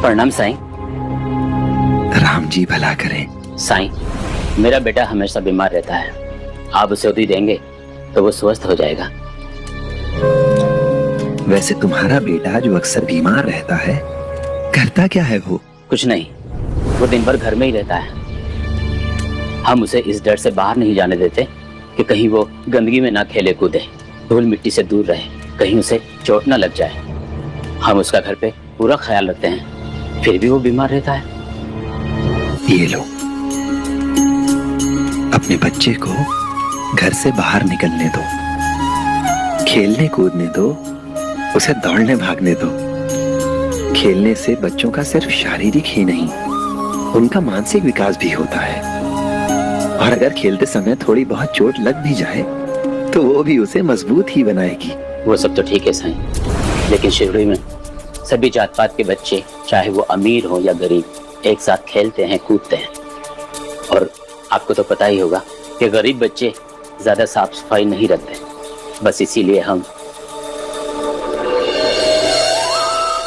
प्रणाम साईं। राम जी भला करें। साईं, मेरा बेटा हमेशा बीमार रहता है, आप उसे उदी देंगे तो वो स्वस्थ हो जाएगा। वैसे तुम्हारा बेटा जो अक्सर बीमार रहता है, करता क्या है वो? कुछ नहीं, वो दिन भर घर में ही रहता है। हम उसे इस डर से बाहर नहीं जाने देते कि कहीं वो गंदगी में ना खेले कूदे, धूल मिट्टी से दूर रहे, कहीं उसे चोट ना लग जाए। हम उसका घर पे पूरा ख्याल रखते हैं, फिर भी वो बीमार रहता है। ये लो, अपने बच्चे को घर से बाहर निकलने दो, खेलने कूदने दो, उसे दौड़ने भागने दो। खेलने से बच्चों का सिर्फ शारीरिक ही नहीं, उनका मानसिक विकास भी होता है। और अगर खेलते समय थोड़ी बहुत चोट लग भी जाए तो वो भी उसे मजबूत ही बनाएगी। वो सब तो ठीक है साईं, लेकिन शिवड़ी में सभी जात पात के बच्चे, चाहे वो अमीर हो या गरीब, एक साथ खेलते हैं, कूदते हैं। और आपको तो पता ही होगा कि गरीब बच्चे ज्यादा साफ सफाई नहीं रखते, बस इसीलिए हम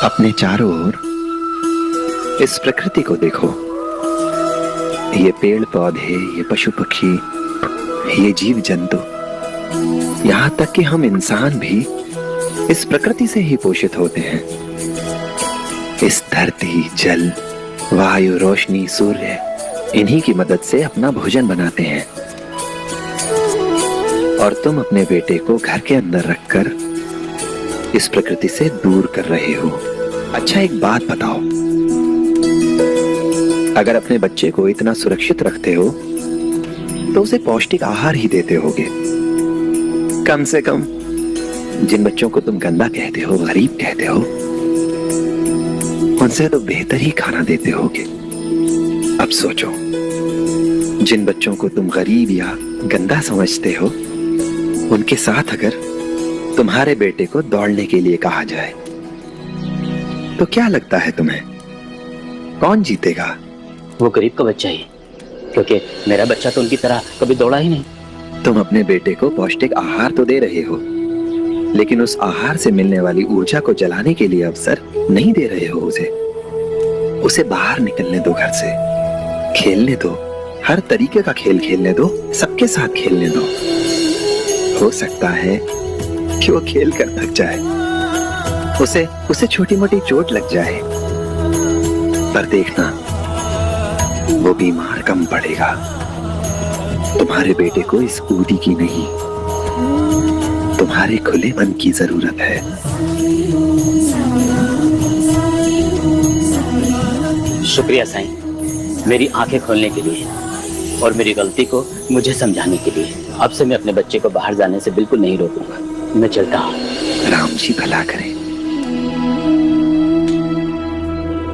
अपने चारों ओर इस प्रकृति को देखो। ये पेड़ पौधे, ये पशु पक्षी, ये जीव जंतु, यहाँ तक कि हम इंसान भी इस प्रकृति से ही पोषित होते हैं। इस धरती, जल, वायु, रोशनी, सूर्य, इन्हीं की मदद से अपना भोजन बनाते हैं। और तुम अपने बेटे को घर के अंदर रखकर इस प्रकृति से दूर कर रहे हो। अच्छा, एक बात बताओ, अगर अपने बच्चे को इतना सुरक्षित रखते हो तो उसे पौष्टिक आहार ही देते होगे। कम से कम जिन बच्चों को तुम गंदा कहते हो, गरीब कहते हो, उनसे तो बेहतर ही खाना देते होगे। अब सोचो, जिन बच्चों को तुम गरीब या गंदा समझते हो, उनके साथ अगर तुम्हारे बेटे को दौड़ने के लिए कहा जाए तो क्या लगता है तुम्हें, कौन जीतेगा? वो गरीब का बच्चा ही, क्योंकि मेरा बच्चा तो उनकी तरह कभी दौड़ा ही नहीं। तुम अपने बेटे को पौष्टिक आहार तो दे रहे हो, लेकिन उस आहार से मिलने वाली ऊर्जा को जलाने के लिए अवसर नहीं दे रहे हो उसे। उसे बाहर निकलने दो, घर से खेलने दो, हर तरीके का खेल खेलने दो, सबके साथ खेलने दो। हो सकता है कि वो खेल कर थक जाए, उसे छोटी मोटी चोट लग जाए, पर देखना वो बीमार कम पड़ेगा। तुम्हारे बेटे को इस ऊदी की नहीं, तुम्हारे खुले मन की जरूरत है। शुक्रिया साईं, मेरी आंखें खोलने के लिए और मेरी गलती को मुझे समझाने के लिए। अब से मैं अपने बच्चे को बाहर जाने से बिल्कुल नहीं रोकूंगा। मैं चलता हूँ। राम जी भला करें।